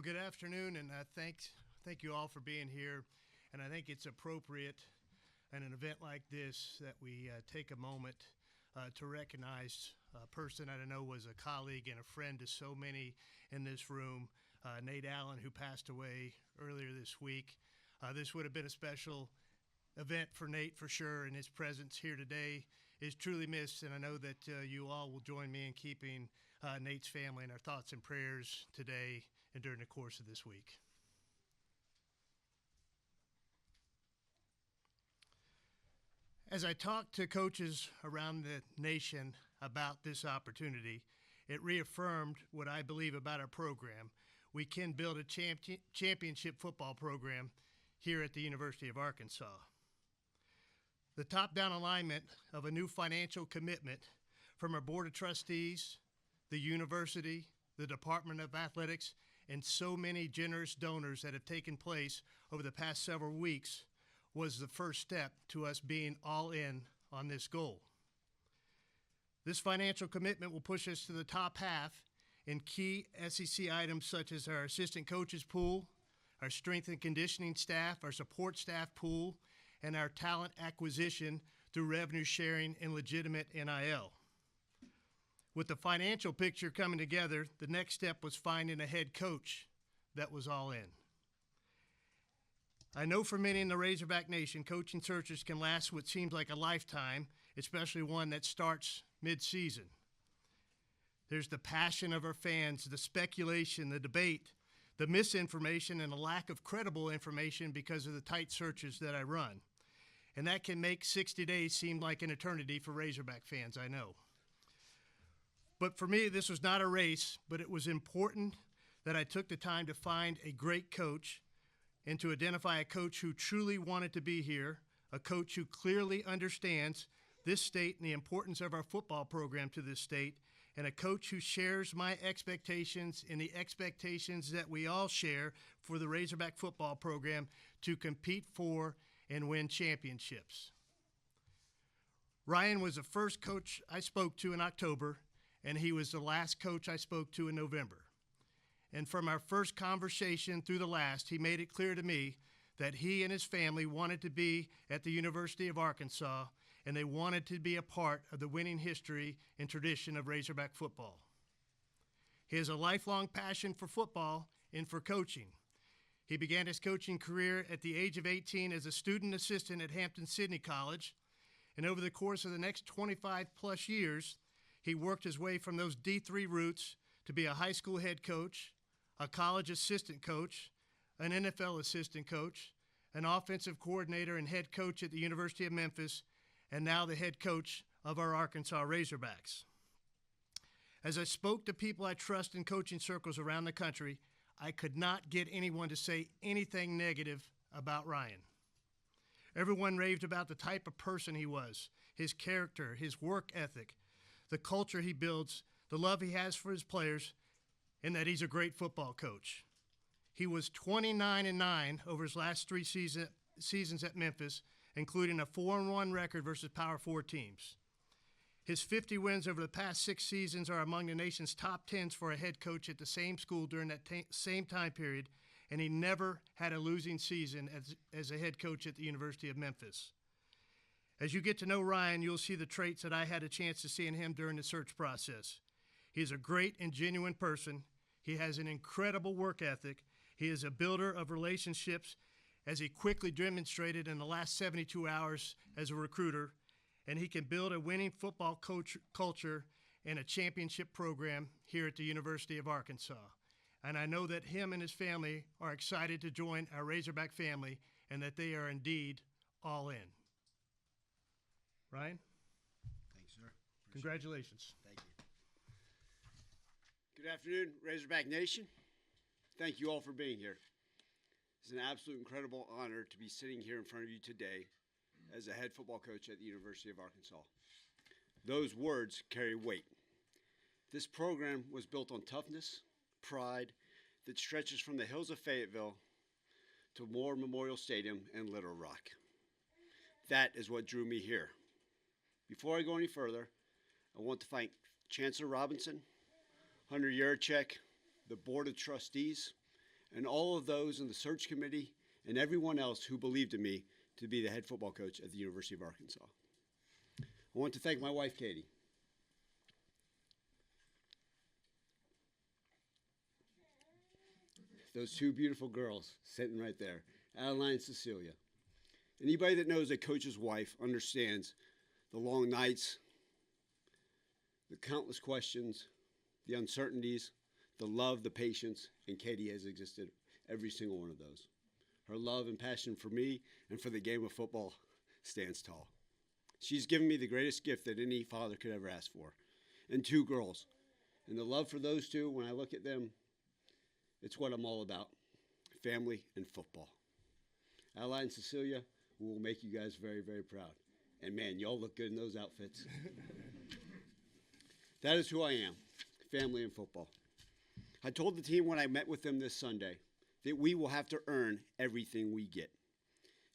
good afternoon, and thank you all for being here. And I think it's appropriate in an event like this that we take a moment to recognize a person that I know was a colleague and a friend to so many in this room, Nate Allen, who passed away earlier this week. This would have been a special event for Nate for sure, and his presence here today is truly missed, and I know that you all will join me in keeping Nate's family in our thoughts and prayers today and during the course of this week. As I talked to coaches around the nation about this opportunity, it reaffirmed what I believe about our program. We can build a championship football program here at the University of Arkansas. The top-down alignment of a new financial commitment from our Board of Trustees, the university, the Department of Athletics, and so many generous donors that have taken place over the past several weeks was the first step to us being all in on this goal. This financial commitment will push us to the top half in key SEC items such as our assistant coaches pool, our strength and conditioning staff, our support staff pool, and our talent acquisition through revenue sharing and legitimate NIL. With the financial picture coming together, the next step was finding a head coach that was all in. I know for many in the Razorback Nation, coaching searches can last what seems like a lifetime, especially one that starts mid-season. There's the passion of our fans, the speculation, the debate, the misinformation, and a lack of credible information because of the tight searches that I run. And that can make 60 days seem like an eternity for Razorback fans, I know. But for me, this was not a race, but it was important that I took the time to find a great coach and to identify a coach who truly wanted to be here, a coach who clearly understands this state and the importance of our football program to this state, and a coach who shares my expectations and the expectations that we all share for the Razorback football program to compete for and win championships. Ryan was the first coach I spoke to in October, and he was the last coach I spoke to in November. And from our first conversation through the last, he made it clear to me that he and his family wanted to be at the University of Arkansas, and they wanted to be a part of the winning history and tradition of Razorback football. He has a lifelong passion for football and for coaching. He began his coaching career at the age of 18 as a student assistant at Hampton-Sydney College, and over the course of the next 25 plus years, he worked his way from those D3 roots to be a high school head coach, a college assistant coach, an NFL assistant coach, an offensive coordinator and head coach at the University of Memphis, and now the head coach of our Arkansas Razorbacks. As I spoke to people I trust in coaching circles around the country, I could not get anyone to say anything negative about Ryan. Everyone raved about the type of person he was, his character, his work ethic, the culture he builds, the love he has for his players, and that he's a great football coach. He was 29-9 over his last three seasons at Memphis, including a 4-1 record versus Power 4 teams. His 50 wins over the past 6 seasons are among the nation's top 10s for a head coach at the same school during that same time period, and he never had a losing season as a head coach at the University of Memphis. As you get to know Ryan, you'll see the traits that I had a chance to see in him during the search process. He is a great and genuine person. He has an incredible work ethic. He is a builder of relationships, as he quickly demonstrated in the last 72 hours as a recruiter, and he can build a winning football culture and a championship program here at the University of Arkansas. And I know that him and his family are excited to join our Razorback family and that they are indeed all in. Ryan? Thanks, sir. Congratulations. Thank you. Good afternoon, Razorback Nation. Thank you all for being here. It's an absolute incredible honor to be sitting here in front of you today as a head football coach at the University of Arkansas. Those words carry weight. This program was built on toughness, pride, that stretches from the hills of Fayetteville to Moore Memorial Stadium and Little Rock. That is what drew me here. Before I go any further, I want to thank Chancellor Robinson, Hunter Yurchek, the Board of Trustees, and all of those in the search committee and everyone else who believed in me to be the head football coach at the University of Arkansas. I want to thank my wife, Katie. Those two beautiful girls sitting right there, Adeline and Cecilia. Anybody that knows a coach's wife understands the long nights, the countless questions, the uncertainties, the love, the patience, and Katie has existed every single one of those. Her love and passion for me and for the game of football stands tall. She's given me the greatest gift that any father could ever ask for, and two girls. And the love for those two, when I look at them, it's what I'm all about, family and football. Adeline and Cecilia will make you guys very, very proud. And man, y'all look good in those outfits. That is who I am, family and football. I told the team when I met with them this Sunday that we will have to earn everything we get.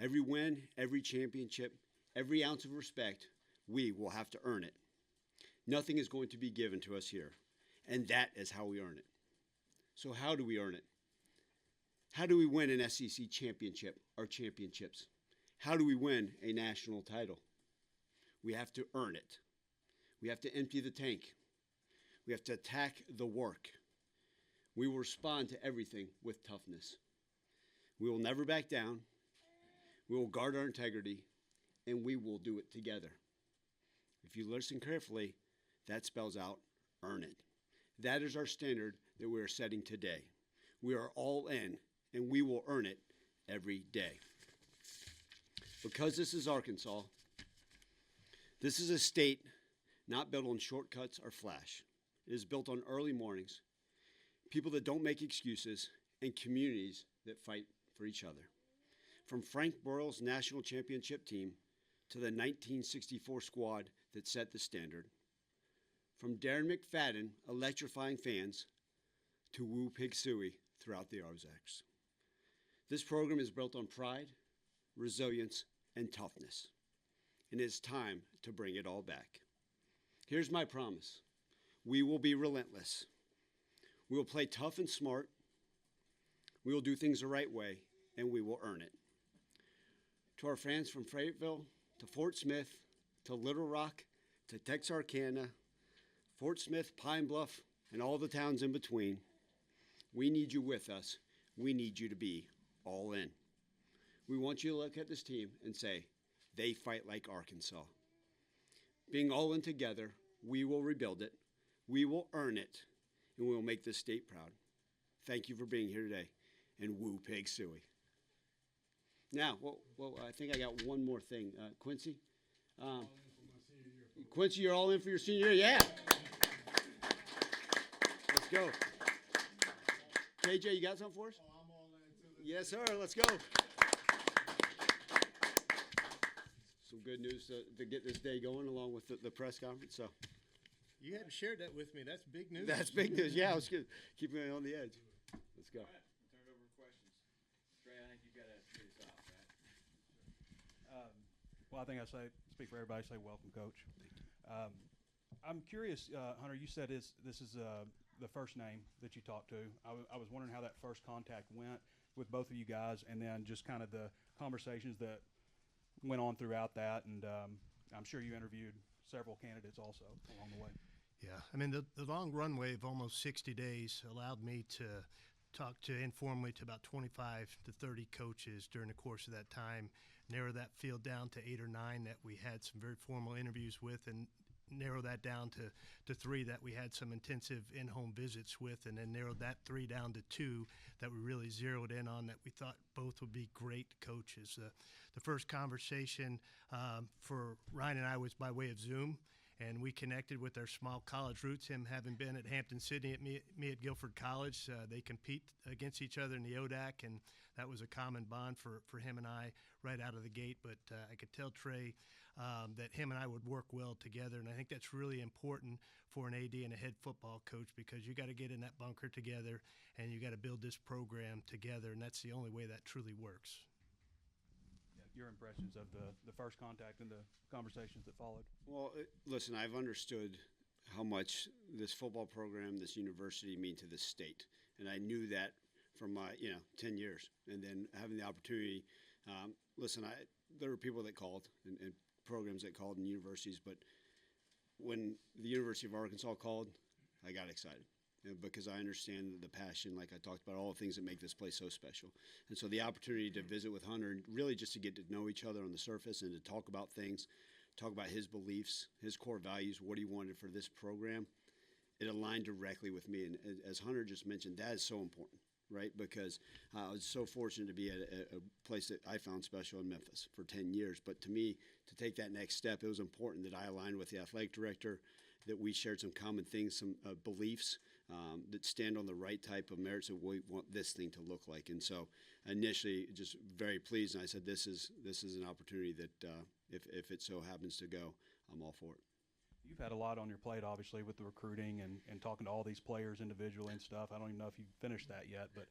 Every win, every championship, every ounce of respect, we will have to earn it. Nothing is going to be given to us here, and that is how we earn it. So how do we earn it? How do we win an SEC championship or championships? How do we win a national title? We have to earn it. We have to empty the tank. We have to attack the work. We will respond to everything with toughness. We will never back down. We will guard our integrity, and we will do it together. If you listen carefully, that spells out earn it. That is our standard that we are setting today. We are all in, and we will earn it every day. Because this is Arkansas, this is a state not built on shortcuts or flash. It is built on early mornings, people that don't make excuses, and communities that fight for each other. From Frank Broyles' national championship team to the 1964 squad that set the standard. From Darren McFadden electrifying fans to Woo Pig Sooie throughout the Ozarks. This program is built on pride, resilience, and toughness. And it's time to bring it all back. Here's my promise. We will be relentless. We will play tough and smart. We will do things the right way, and we will earn it. To our fans from Fayetteville, to Fort Smith, to Little Rock, to Texarkana, Fort Smith, Pine Bluff, and all the towns in between, we need you with us. We need you to be all in. We want you to look at this team and say, they fight like Arkansas. Being all in together, we will rebuild it, we will earn it, and we will make this state proud. Thank you for being here today, and Woo Pig Sooie. Now, I think I got one more thing. Quincy? Quincy, you're all in for your senior year? Yeah. Let's go. KJ, you got something for us? Oh, I'm all in too. Yes, sir. Let's go. Some good news to get this day going along with the press conference. So You hadn't shared that with me. That's big news. that's big news. Yeah, I was good. Keeping it on the edge. Let's go. All right, turn it over to questions. Trey, I think you've got to lead us off, right? Well, I think I speak for everybody, say welcome, Coach. I'm curious, Hunter, you said this is the first name that you talked to. I was wondering how that first contact went with both of you guys, and then just kind of the conversations that went on throughout that, and I'm sure you interviewed several candidates also along the way. Yeah, I mean, the long runway of almost 60 days allowed me to talk to informally to about 25 to 30 coaches during the course of that time, narrow that field down to 8 or 9 that we had some very formal interviews with, and narrow that down to 3 that we had some intensive in-home visits with, and then narrowed that 3 down to 2 that we really zeroed in on that we thought both would be great coaches. The first conversation for Ryan and I was by way of Zoom, and we connected with our small college roots, him having been at Hampton Sydney, at me at Guilford College. They compete against each other in the ODAC, and that was a common bond for him and I right out of the gate. But I could tell Trey that him and I would work well together, and I think that's really important for an AD and a head football coach, because you got to get in that bunker together, and you got to build this program together, and that's the only way that truly works. Your impressions of the first contact and the conversations that followed. Well, listen, I've understood how much this football program, this university mean to this state. And I knew that from my 10 years, and then having the opportunity. Listen, there were people that called and programs that called in universities, but when the University of Arkansas called, I got excited because I understand the passion, like I talked about, all the things that make this place so special. And so the opportunity to visit with Hunter and really just to get to know each other on the surface and to talk about things, talk about his beliefs, his core values, what he wanted for this program, it aligned directly with me. And as Hunter just mentioned, that is so important, right? Because I was so fortunate to be at a place that I found special in Memphis for 10 years. But to me, to take that next step, it was important that I aligned with the athletic director, that we shared some common things, some beliefs that stand on the right type of merits of what we want this thing to look like. And so initially, just very pleased, and I said, this is an opportunity that if it so happens to go, I'm all for it. You've had a lot on your plate, obviously, with the recruiting and talking to all these players individually and stuff. I don't even know if you've finished that yet, but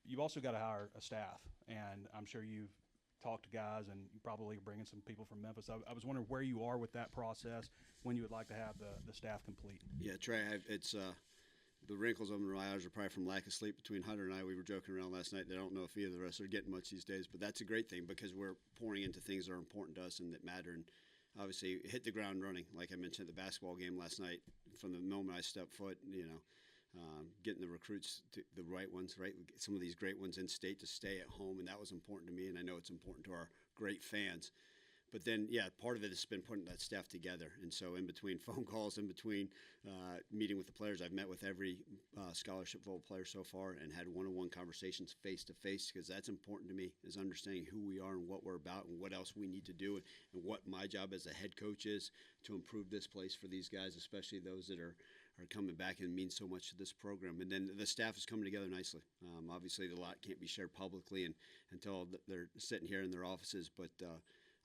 you've also got to hire a staff, and I'm sure you've talked to guys, and you probably bringing some people from Memphis. I was wondering where you are with that process, when you would like to have the staff complete. Yeah, Trey, it's the wrinkles on my eyes are probably from lack of sleep between Hunter and I. We were joking around last night that I don't know if either of us are getting much these days, but that's a great thing because we're pouring into things that are important to us and that matter. And obviously, hit the ground running, like I mentioned at the basketball game last night. From the moment I stepped foot, getting the recruits, the right ones, right? Some of these great ones in state to stay at home, and that was important to me, and I know it's important to our great fans. But then, yeah, part of it has been putting that staff together. And so in between phone calls, in between meeting with the players, I've met with every scholarship football player so far and had one-on-one conversations face-to-face because that's important to me, is understanding who we are and what we're about and what else we need to do and what my job as a head coach is to improve this place for these guys, especially those that are coming back and mean so much to this program. And then the staff is coming together nicely. Obviously, the lot can't be shared publicly until they're sitting here in their offices, but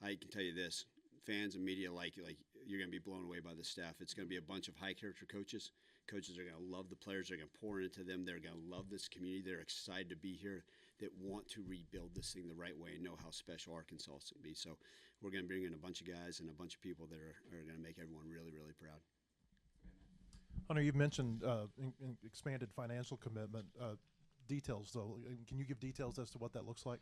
I can tell you this, fans and media like you're going to be blown away by the staff. It's going to be a bunch of high-character coaches. Coaches are going to love the players. They're going to pour into them. They're going to love this community. They're excited to be here, that want to rebuild this thing the right way and know how special Arkansas can be. So we're going to bring in a bunch of guys and a bunch of people that are going to make everyone really, really proud. Hunter, you've mentioned expanded financial commitment. Details, though. Can you give details as to what that looks like?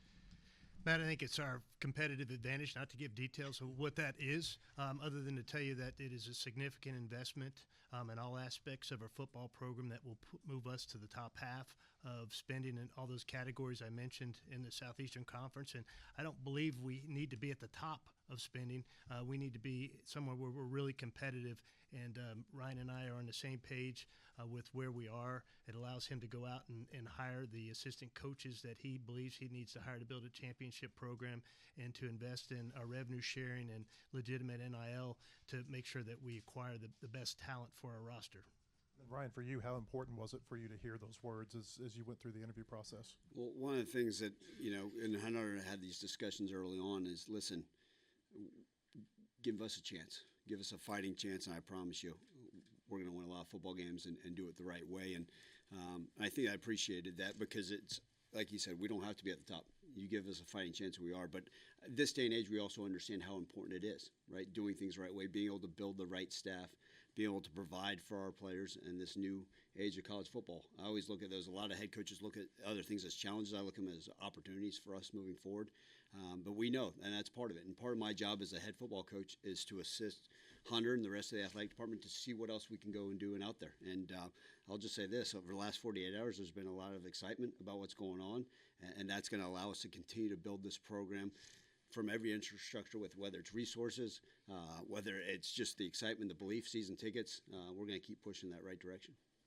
Matt, I think it's our competitive advantage not to give details of what that is, other than to tell you that it is a significant investment in all aspects of our football program that will move us to the top half of spending in all those categories I mentioned in the Southeastern Conference. And I don't believe we need to be at the top of spending. We need to be somewhere where we're really competitive. And Ryan and I are on the same page with where we are. It allows him to go out and hire the assistant coaches that he believes he needs to hire to build a championship program and to invest in our revenue sharing and legitimate NIL to make sure that we acquire the best talent for our roster. And Ryan, for you, how important was it for you to hear those words as you went through the interview process? Well, one of the things that, and Hunter had these discussions early on is, listen, give us a chance. Give us a fighting chance, and I promise you we're going to win a lot of football games and do it the right way. And I think I appreciated that because it's, like you said, we don't have to be at the top. You give us a fighting chance, we are. But this day and age, we also understand how important it is, right? Doing things the right way, being able to build the right staff, being able to provide for our players in this new age of college football. I always look at those. A lot of head coaches look at other things as challenges. I look at them as opportunities for us moving forward. But we know, and that's part of it. And part of my job as a head football coach is to assist Hunter and the rest of the athletic department to see what else we can go and do and out there. And I'll just say this, over the last 48 hours, there's been a lot of excitement about what's going on, and that's going to allow us to continue to build this program from every infrastructure, with whether it's resources, whether it's just the excitement, the belief, season tickets. We're going to keep pushing that right direction.